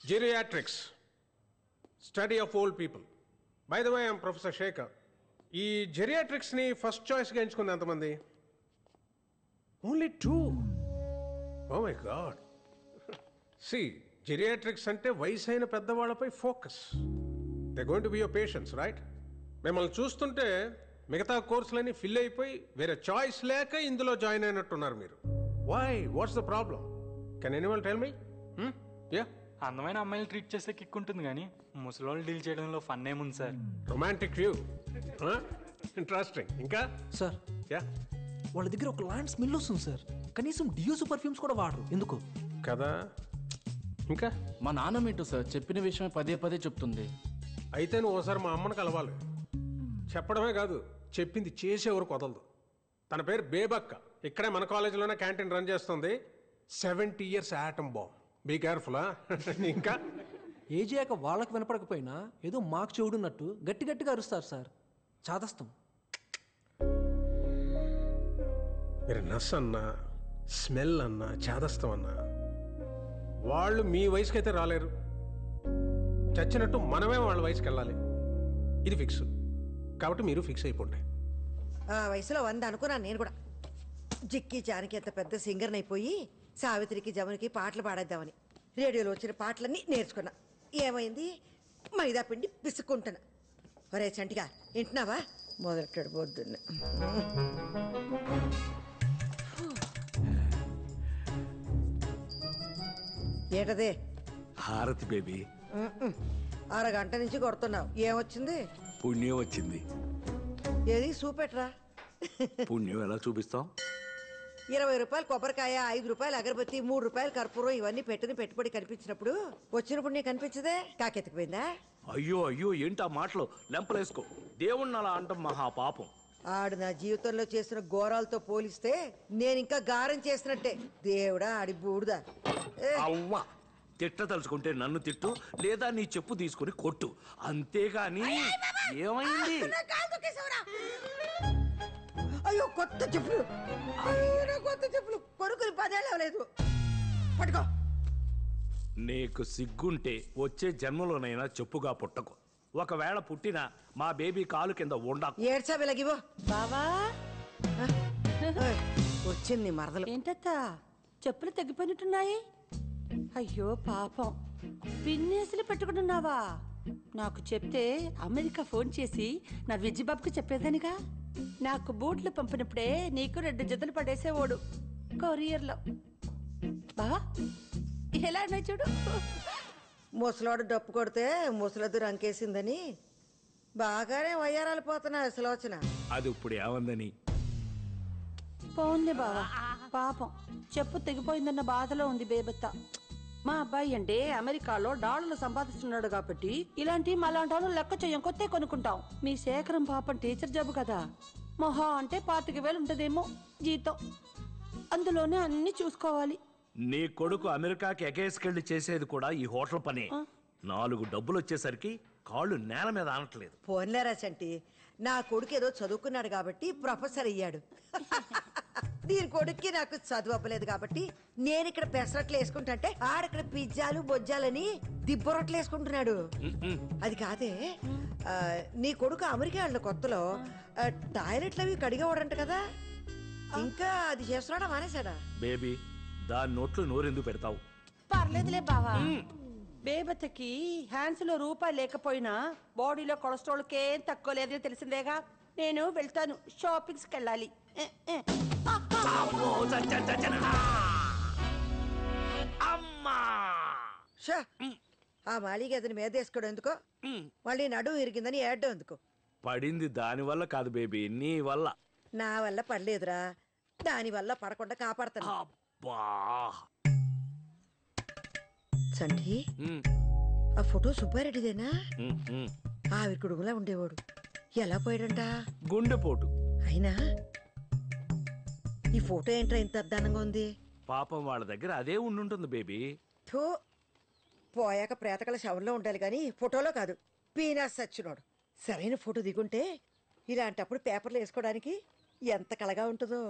Geriatrics, study of old people. By the way, I'm Professor Shekhar. ఈ జెరియాట్రిక్స్ని first చాయిస్గా ఎంచుకుంది ఎంతమంది? Only 2. Oh my god. See geriatrics అంటే వయసు అయిన పెద్దవాళ్ళపై focus. They going to be your patients, right? మిమ్మల్ని చూస్తుంటే మిగతా కోర్సులన్నీ ఫిల్ అయిపోయి వేరే చాయిస్ లేక ఇందులో జాయిన్ అయినట్టున్నారు మీరు. Why? What's the problem? Can anyone tell me? Yeah, అందమైన అమ్మాయిలు ట్రీట్ చేస్తే కిక్ ఉంటుంది కానీ ముసలోళ్ళు డీల్ చేయడంలో ఫన్ ఏముంది సార్? Romantic view, interesting. ఇంకా సార్, యా, వాళ్ళ దగ్గర ఒక లాంటి స్మెల్ వస్తుంది సార్. కనీసం డియోస్ పర్ఫ్యూమ్స్ కూడా వాడరు. ఎందుకు కదా? ఇంకా మా నాన్నమేంటో సార్ చెప్పిన విషయమే పదే పదే చెప్తుంది. అయితే నువ్వు ఒకసారి మా అమ్మని కలవాలి. చెప్పడమే కాదు, చెప్పింది చేసేవరకు వదలదు. తన పేరు బేబక్క. ఇక్కడే మన కాలేజీలోనే క్యాంటీన్ రన్ చేస్తుంది. 70 years atom bomb. Be careful. ఇంకా ఏజ్ అయ్యాక వాళ్ళకి వినపడకపోయినా ఏదో మాకు చెవుడున్నట్టు గట్టి గట్టిగా అరుస్తారు సార్. చాదస్తం. మీరు నస్ అన్నా, స్మెల్ అన్నా, చేదస్తం అన్నా వాళ్ళు మీ వయసుకి అయితే రాలేరు. చచ్చినట్టు మనమే వాళ్ళ వయసుకి వెళ్ళాలి. ఇది ఫిక్స్. కాబట్టి మీరు ఫిక్స్ అయిపోండి. ఆ వయసులో 100 అనుకున్నాను నేను కూడా. జిక్కి జానకి ఎంత పెద్ద సింగర్ని అయిపోయి సావిత్రికి జమునికి పాటలు పాడేద్దామని రేడియోలో వచ్చిన పాటలన్నీ నేర్చుకున్నా. ఏమైంది? మైదా పిండి పిసుక్కుంటున్నా. ఒరే చంటిగా వింటున్నావా? మొదలెట్టాడు పొద్దున్న. ఏంటదే? హారతి బేబీ. అరగంట నుంచి కొడుతున్నావు. ఏమొచ్చింది? పుణ్యం వచ్చింది. ఏది చూపెట్రా. పుణ్యం ఎలా చూపిస్తాం? 20 రూపాయలు కొబ్బరికాయ, 5 రూపాయలు అగరబత్తి, 3 రూపాయలు కర్పూరం ఇవన్నీ పెట్టిన పెట్టుబడి కనిపించినప్పుడు వచ్చినప్పుడు నీకు కనిపించదే? కాకెత్తుకుపోయిందా? అయ్యో అయ్యో, ఏంటా మాటలు? లెంపలేసుకో. దేవుణ్ణి అలా అంటాం మహాపాపం. ఆడు నా జీవితంలో చేసిన ఘోరాలతో పోలిస్తే నేను ఇంకా గారం చేసినట్టే. దేవుడా ఆడి బూడుదా. అవ్వా, తిట్ట తలుచుకుంటే నన్ను తిట్టు, లేదా నీ చెప్పు తీసుకుని కొట్టు, అంతేగాని. ఏమైంది? అయ్యో కొత్త చెప్పులు. అయ్యో కొత్త చెప్పులు కొనుక్కుని 10 ఏళ్ళు అవ్వలేదు. పట్టుకో. నీకు సిగ్గుంటే వచ్చే జన్మలోనైనా చెప్పుగా పుట్టకు. ఒకవేళ పుట్టినా మా బేబీ కాలు కింద ఉండకు. ఏడ్చా వెలగివో బావా. వచ్చింది మరదలు. ఏంటత్తా చెప్పులు తగ్గిపోయినట్టున్నాయి? అయ్యో పాపం, పిన్నేసులు పెట్టుకుంటున్నావా? నాకు చెప్తే అమెరికా ఫోన్ చేసి నా విజ్జిబాబుకి చెప్పేదానిగా. నాకు బూట్లు పంపినప్పుడే నీకు 2 జతలు పడేసేవాడు కొరియర్లో. బావా ఎలా ఉన్నాయి చూడు. ముసలాడు డప్పు కొడితే ముసలద్దు రంకేసిందని బాగానే వయ్యారాలు పోతున్నా సులోచన. అది ఇప్పుడు ఏమందని? పోంది బావా, పాపం చెప్పు తెగిపోయిందన్న బాధలో ఉంది బేబత్త. మా అబ్బాయి అంటే అమెరికాలో డాలర్లు సంపాదిస్తున్నాడు కాబట్టి ఇలాంటి మలాంటి వాళ్ళు లెక్క చెయ్యం, కొత్త కొనుక్కుంటాం. మీ శేఖరం పాపం టీచర్ జాబ్ కదా, మొహా అంటే 25,000 ఉంటదేమో జీతం. అందులోనే అన్ని చూసుకోవాలి. నీ కొడుకు అమెరికాకి ఎగేసుకెళ్లి చేసేది కూడా ఈ హోటల్ పనే. 4 డబ్బులు వచ్చేసరికి కాళ్ళు నేల మీద ఆనట్లేదు. పోన్లేరా చంటి, నా కొడుకు ఏదో చదువుకున్నాడు కాబట్టి ప్రొఫెసర్ అయ్యాడు. దీని కొడుక్కి నాకు చదువు అవ్వలేదు కాబట్టి నేను ఇక్కడ పెసరట్లు వేసుకుంటే ఆడక్కడ పిజ్జాలు బొజ్జాలని దిబ్బరొట్లు వేసుకుంటున్నాడు. అది కాదే, నీ కొడుకు అమెరికా వెళ్ళిన కొత్తలో టాయిలెట్లు అవి కడిగేవాడంట కదా, ఇంకా అది చేస్తున్నాడా మానేశాడా? బేబీ, దాని నోట్లు నోరెందుకు పెడతావు? పర్లేదులే బావా. బేబత్తకి హ్యాండ్స్ లో రూపాయి లేకపోయినా బాడీలో కొలెస్ట్రాల్ కేం తక్కువ లేదని తెలిసిందేగా. నేను వెళ్తాను, షాపింగ్స్ కి వెళ్ళాలి. షా, ఆ మాలికి అతని మీద వేసుకోవడం ఎందుకో, మళ్ళీ నడుము ఇరిగిందని ఏడ్డం ఎందుకు? పడింది దాని వల్ల కాదు బేబీ, నీ వల్ల. నా వల్ల పడలేదురా, దాని వల్ల పడకుండా కాపాడతాను. అబ్బా సంటి, ఆ ఫోటో సుబ్బారెడ్డిదేనా? ఆవిరి కుడుగులా ఉండేవాడు. ఎలా పోయాడంట? గుండెపోటు. అయినా ఈ ఫోటో ఏంట్రా ఇంత అద్దానంగా ఉంది? పాపం వాళ్ళ దగ్గర అదే ఉండుంటుంది బేబీ. థూ, పోయాక ప్రేతకల శవంలో ఉండాలి కానీ ఫోటోలో కాదు. పీనాస్ సచ్చినోడు. సరైన ఫోటో దిగుంటే ఇలాంటప్పుడు పేపర్లు వేసుకోవడానికి ఎంత కళగా ఉంటుందో.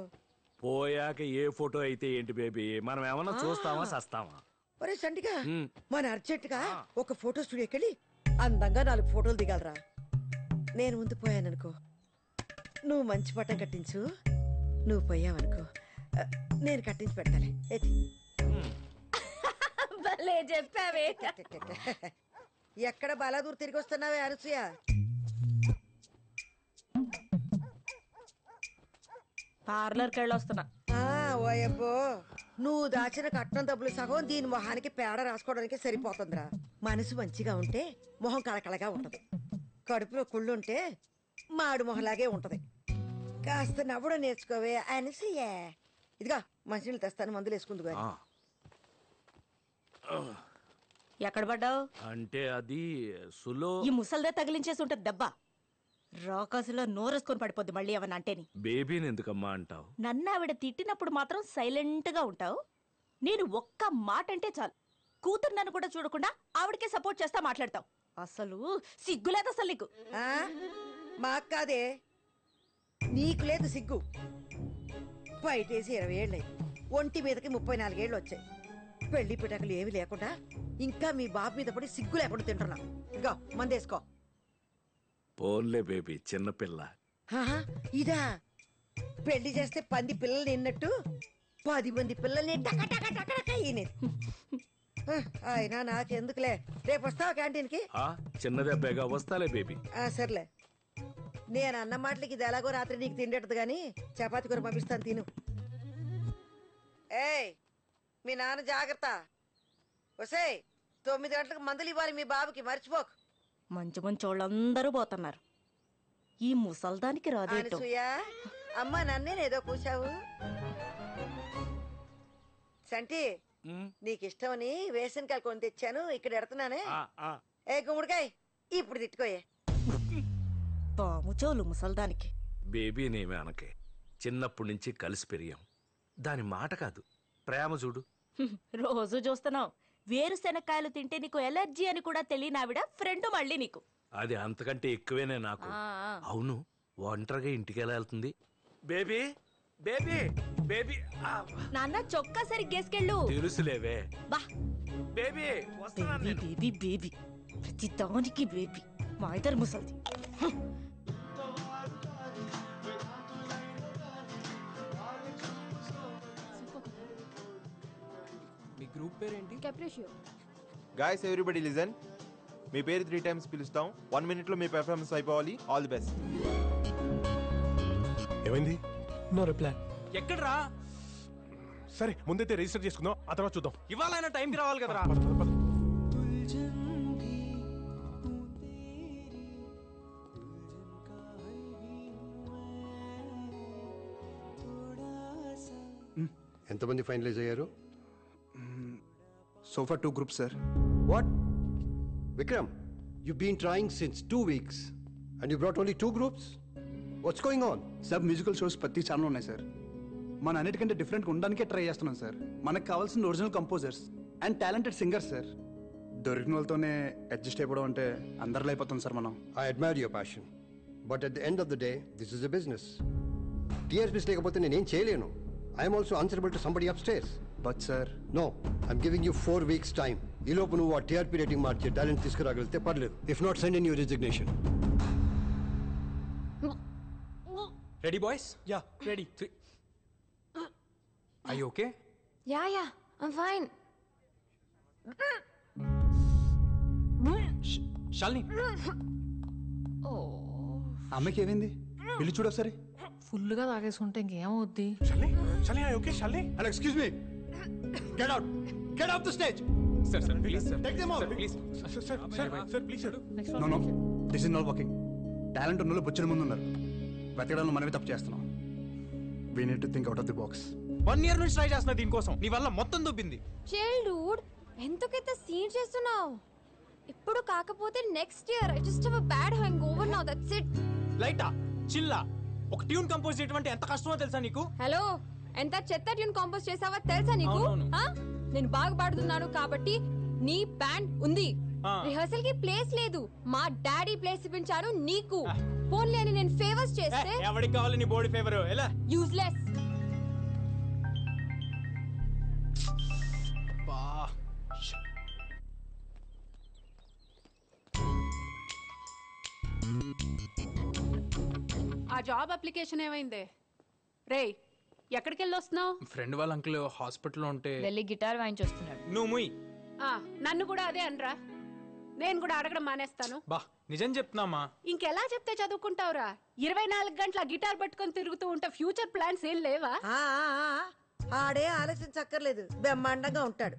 పోయాక ఏ ఫోటో అయితే ఏంటి బేబీ, మనం ఏమన్నా చూస్తామా సస్తామా? ఒరే సంటిగా మన అర్జెంటుగా ఒక ఫోటో స్టూడియోకి వెళ్ళి అందంగా 4 ఫోటోలు దిగాలరా. నేను ముందు పోయాననుకో, నువ్వు మంచి పట్టం కట్టించు. నువ్వు పోయావనుకో, నేను కట్టించి పెడతాలే. భలే చెప్పావే. ఎక్కడ బాలాదూర్ తిరిగి వస్తున్నావే అనసూయ? పార్లర్కి వెళ్ళొస్తున్నా. ఓయబ్బో, నువ్వు దాచిన కట్నం డబ్బులు సగం దీని మొహానికి పేడ రాసుకోవడానికి సరిపోతుందిరా. మనసు మంచిగా ఉంటే మొహం కళకళగా ఉంటది, కడుపులో కుళ్ళుంటే మాడు మొహలాగే ఉంటది. కాస్త నవ్వడం నేర్చుకోవే అనసూయ. ఇదిగా మంచినీళ్ళు తెస్తాను, మందులు వేసుకుంది. ఎక్కడ పడ్డావు? అంటే అది సులో ఈ ముసల్దే తగిలించేసి ఉంటది దెబ్బ. రాకాసులో నోరేసుకొని పడిపోద్ది మళ్ళీ ఏమన్నా అంటేని. బేబీని ఎందుకమ్మా అంటావు? నన్ను ఆవిడ తిట్టినప్పుడు మాత్రం సైలెంట్ గా ఉంటావు. నేను ఒక్క మాట అంటే చాలు కూతురు నన్ను కూడా చూడకుండా ఆవిడకే సపోర్ట్ చేస్తా మాట్లాడతావు. అసలు సిగ్గులేదు అసలు నీకు. మాకు కాదే, నీకు లేదు సిగ్గు. బయటేసి 20 ఏళ్ళయి, ఒంటి మీదకి 34 ఏళ్ళు వచ్చాయి. పెళ్లి పిటకలు ఏమి లేకుండా ఇంకా మీ బాబు మీద పడి సిగ్గు లేకుండా తింటున్నా. ఇగో మందేసుకో. పోన్లే బేబీ, చిన్నపిల్ల. ఇదా పెళ్లి చేస్తే 10 పిల్లలు నిన్నట్టు 10 మంది పిల్లల్ని అయినా నాకెందుకులే. రేపు వస్తావా క్యాంటీన్కి? చిన్నదెబ్బగా వస్తాలే బేబీ. సర్లే, నేను అన్న మాటలకి ఇది ఎలాగో రాత్రి నీకు తిండేటది గాని చపాతి కూర పంపిస్తాను, తిను. ఏయ్ మీ నాన్న జాగ్రత్త. ఒసేయ్ 9 గంటలకు మందులు ఇవ్వాలి మీ బాబుకి, మర్చిపోకు. మంచి మంచి వాళ్ళందరూ పోతున్నారు, ఈ ముసల్దానికి రాదేటో. అమ్మ నన్నేనేదో కూసావు. సంటి నీకిష్టమని వేసనకాయలు కొని తెచ్చాను, ఇక్కడ ఎడుతున్నానే. ఏ గుమ్మడికాయ ఇప్పుడు తిట్టుకోయే. పాముచోలు ముసల్దానికి. బేబీనేమే అనకే, చిన్నప్పటి నుంచి కలిసి పెరిగాం. దాని మాట కాదు, ప్రేమ చూడు. రోజు చూస్తున్నావు. వేరుశెనక్కాయలు తింటే నీకు ఎలర్జీ అని కూడా తెలియని ఆవిడ ఫ్రెండ్ మళ్ళీ నీకు. అది అంతకంటే ఎక్కువేనే నాకు. అవును, ఒంటరిగా ఇంటికి ఎలా వెళ్తుంది? Baby baby baby. నాన్న చొక్కా సరిగ్గేసుకెళ్ళు. తెలుసులేవే. బా బేబీ వస్తున్నాను నేను. బేబీ బేబీ ప్రతి దానికి బేబీ. మా ఇద్దరు ముసల్ది. మీ గ్రూప్ పేరేంటి? కెప్రిషియో. Guys everybody listen. మీ పేరు 3 టైమ్స్ పిలుస్తాం. 1 minute లో మీ పెర్ఫార్మెన్స్ అయిపోవాలి. All the best. ఏమైంది? No reply. ఎక్కడ్రా? సరే ముందైతే రిజిస్టర్ చేసుకుందాం, ఆ తర్వాత చూద్దాం. ఇవాళ టైంకి రావాలి కదరా. ఎంతమంది ఫైనలైజ్ అయ్యారు? So for 2 groups sir. What? Vikram, you've been trying since 2 weeks and you brought only 2 groups? What's going on? Sir musical shows ప్రతి ఛానల్ ఉన్నాయి సార్. మన అన్నిటికంటే డిఫరెంట్గా ఉండడానికే ట్రై చేస్తున్నాం సార్. మనకు కావాల్సిన original composers and talented singers sir. దొరికిన వాళ్ళతోనే అడ్జస్ట్ అయిపోవడం అంటే అందరిలో అయిపోతాం సార్ మనం. I admire your passion. But at the end of the day, this is a business. TRPs లేకపోతే నేనేం చేయలేను. I am also answerable to somebody upstairs. But sir. No, I'm giving you 4 weeks time. ఈ లోపు నువ్వు ఆ TRP rating మార్చే talent తీసుకురాగలిగితే పర్లేదు. If not, send in your resignation. Ready boys? Yeah ready. 3. Are you okay? Yeah, I'm fine. Shalini. అమ్మకి ఏమైంది? వెళ్ళి చూడు ఒకసారి. ఫుల్గా తాగేసుకుంటే ఇంకేమవుద్ది? And excuse me. Get out. Get off the stage. Sir please sir. Take them out. Please sir please sir. No. This is not working. Talent ఉన్న వాళ్ళు బొచ్చిన ముందు ఉన్నారు. వెతకడంలో మనమే తప్పు చేస్తున్నాం. We need to think out of the box. 1 year నుంచి try చేస్తున్నా దీనికోసం. నీ వల్ల మొత్తం దుబ్బింది. చైల్డ్హుడ్ ఎందుకైతే సీన్ చేస్తున్నావు? ఇప్పుడు కాకపోతే next year. I just have a bad hangover now, that's it. లైటా Chilla ఒక ట్యూన్ కంపోజ్ చేయడం అంటే ఎంత కష్టమో తెలుసా నీకు? హలో, ఎంత చెత్త ట్యూన్ కంపోజ్ చేసావో తెలుసా నీకు? నేను బాగా పాడుతున్నాను కాబట్టి నీ బ్యాండ్ ఉంది. రిహర్సల్ కి ప్లేస్ లేదు. మా డాడీ ప్లేస్ ఇప్పించాను నీకు. పోన్లే అని నేను ఫేవర్స్ చేస్తే ఎవరికి కావాలి నీ బాడీ ఫేవర్? ఎలా యూజ్లెస్. ఆ జాబ్ అప్లికేషన్ ఏమైందే? రేయ్, ఎక్కడికి వెళ్ళొస్తున్నావు? ఫ్రెండ్ వాళ్ళ అంకుల్ హాస్పిటల్లో ఉంటే వెళ్ళి గిటార్ వాయించొస్తున్నాడు. నువ్వు ముయ్. నన్ను కూడా అదే అనరా. నేను కూడా అడగడం మానేస్తాను. బా నిజం చెప్తున్నామా? ఇంకెలా చెప్తే చదువుకుంటావురా? 24 గంటల గిటార్ పట్టుకొని తిరుగుతూ ఉంటే ఫ్యూచర్ ప్లాన్స్ ఏం లేవా? ఆడే ఆలోచించక్కర్లేదు, బ్రహ్మాండంగా ఉంటాడు.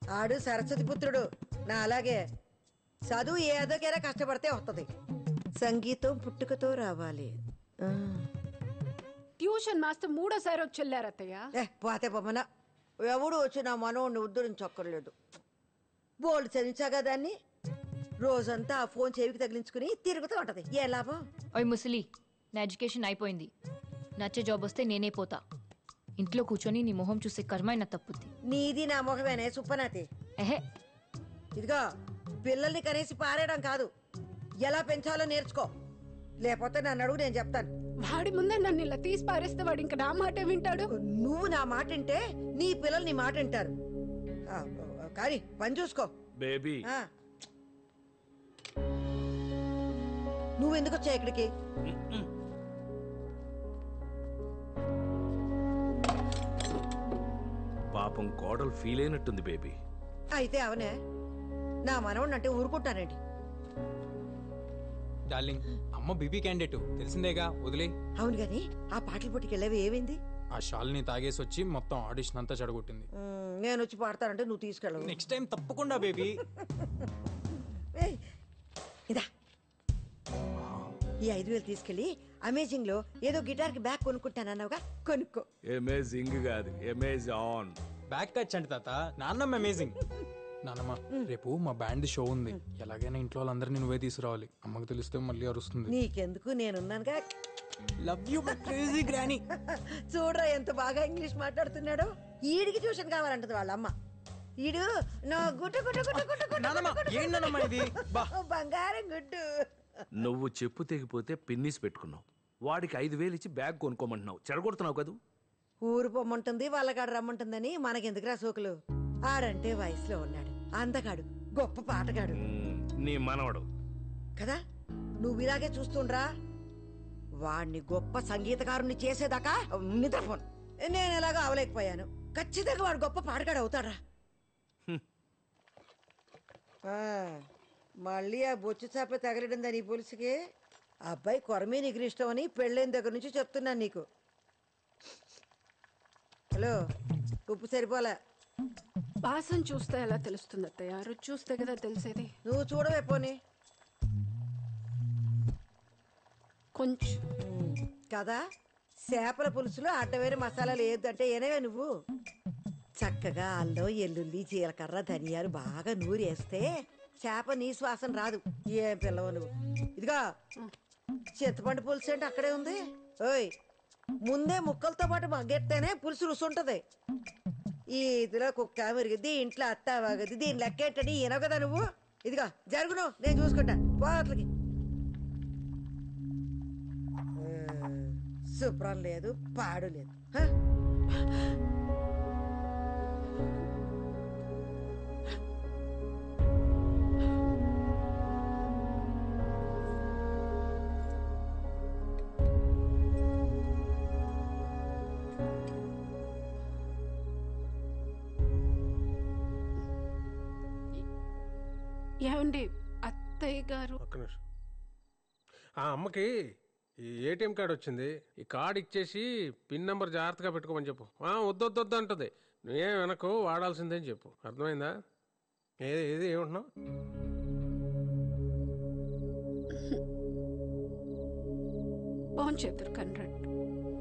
ఆడు సరస్వతి పుత్రుడు, నా అలాగే. చదువు ఏదోకైనా కష్టపడితే వస్తుంది. సంగీతం పుట్టుకతో రావాలి. ట్యూషన్ మాస్టర్ 3ఓసారి వచ్చి వెళ్ళారత్తయ్య. పోతే పొమ్మన ఎవడు వచ్చి నా మనోడిని ఉద్ధరించక్కర్లేదు. బోల్డ్ చదివించాగా దాన్ని. రోజంతా ఆ ఫోన్ చెవికి తగిలించుకుని తిరుగుతూ ఉంటది. ఏ లాభం? ఓయ్ ముసలి, నా ఎడ్యుకేషన్ అయిపోయింది. నచ్చే జాబ్ వస్తే నేనే పోతా. ఇంట్లో కూర్చొని నీ మొహం చూసే కర్మైనా తప్పుద్ది. నీది నా మొహమేనే సుప్పనాతి. ఎహే, ఇదిగో పిల్లల్ని కనేసి పారేయడం కాదు, ఎలా పెంచాలో నేర్చుకో. లేకపోతే నన్ను అడుగు, నేను చెప్తాను. వాడి ముందే నన్ను ఇలా తీసి పారేస్తే వాడు ఇంకా నా మాట వింటాడు. నువ్వు నా మాట వింటే నీ పిల్లలు నీ మాట వింటారు. కానీ పని చూసుకో బేబీ. నువ్వెందుకు వచ్చా ఇక్కడికి? పాపం కోడలు ఫీల్ అయినట్టుంది బేబీ. అయితే అవనే నా మనవడిని అంటే ఊరుకుంటానండి. డార్లింగ్, అమ్మ బీబీ క్యాండిడేట్ తెలిసిందేగా, వదిలే. అవును గాని ఆ పాటల పోటీకి వెళ్ళేవి ఏమైంది? ఆ షాల్ని తాగేసి వచ్చి మొత్తం ఆడిషన్ అంతా చెడగొట్టింది. నేను వచ్చి పాడతానంటే నువ్వు తీసుకెళ్ళవు. నెక్స్ట్ టైం తప్పకుండా బేబీ. ఇదా ఈ 5,000 తీసుకెళ్ళి అమేజింగ్ లో ఏదో గిటార్ కి బ్యాగ్ కొనుక్కుంటానన్నావుగా, కొనుక్కో. అమేజింగ్ కాదు, అమేజాన్. బ్యాక్ టచ్ అంటే తాత, నాన్నమ్మ అమేజింగ్. నాన్నమ్మ, రేపు మా బ్యాండ్ షో ఉంది. ఎలాగైనా ఇంట్లో వాళ్ళందరినీ నువ్వే తీసుకురావాలి. అమ్మకి తెలిస్తే మళ్ళీ అరుస్తుంది. నీకెందుకు, నేనున్నానుగా. Love you my crazy granny. చూడరా ఎంత బాగా ఇంగ్లీష్ మాట్లాడుతున్నాడు. ఈడికి ట్యూషన్ కావాలంటది వాళ్ళ అమ్మ. ఈడు నా గుడ్డు గుడ్డు గుడ్డు గుడ్డు గుడ్డు బంగారం గుడ్డు. నువ్వు చెప్పు తెగిపోతే పిన్నిస్ పెట్టుకున్నావు. వాడికి 5,000 ఇచ్చి బ్యాగ్ కొనుక్కోమంటున్నావు. చెడగొడుతున్నావు కదూ. ఊరు పొమ్మంటుంది, వాళ్ళకాడు రమ్మంటుందని మనకెందుకురా సోకులు. ఆడంటే వయసులో ఉన్నాడు, అందగాడు, గొప్ప పాటగాడు నీ మనవడు కదా. నువ్వు ఇలాగే చూస్తుండ్రా. వాడిని గొప్ప సంగీతకారుని చేసేదాకా నిద్రపోను. నేను ఎలాగో అవలేకపోయాను. ఖచ్చితంగా వాడు గొప్ప పాటగాడు అవుతాడా. మళ్ళీ ఆ బొచ్చు చేప తగలడిందని ఈ పులుసుకి. అబ్బాయి కొరమే నీకు ఇష్టం అని పెళ్ళైన దగ్గర నుంచి చెప్తున్నాను నీకు. హలో, ఉప్పు సరిపోలే. వాసన చూస్తే ఎలా తెలుస్తుంది అత్తయ్య? రుచి చూస్తే కదా తెలిసేది. నువ్వు చూడవే పోనీ. కొంచెం కదా. చేపల పులుసులో అడ్డవేరే మసాలాలు ఏదంటే ఏనవే నువ్వు. చక్కగా అల్లం, ఎల్లుల్లి, జీలకర్ర, ధనియాలు బాగా నూరేస్తే చేప నీ శ్వాసన రాదు. ఏం పిల్లవు నువ్వు. ఇదిగా చింతపండు పులుసు అంటే అక్కడే ఉంది. ఓయ్, ముందే ముక్కలతో పాటు మగ్గెత్తేనే పులుసు రుసుంటది. ఈ ఇదిలో కుక్క మెరిగిద్ది, ఇంట్లో అత్త వాగది, దీని లెక్కేటని ఈనవు కదా నువ్వు. ఇదిగా జరుగును, నేను చూసుకుంటా. పోట్లకి శుభ్రం లేదు, పాడు లేదు. ఏమండి అత్తయ్య గారు? ఒక్క నిమిషం. ఆ అమ్మకి ఈ ఏటీఎం కార్డు వచ్చింది. ఈ కార్డు ఇచ్చేసి పిన్ నెంబర్ జాగ్రత్తగా పెట్టుకోమని చెప్పు. వద్దొద్దు అంటది. నువ్వేం వెనకు వాడాల్సిందే అని చెప్పు. అర్థమైందా? ఏది ఏమంటున్నావు? ఫోన్ చేద్దరు కన్రాడ్.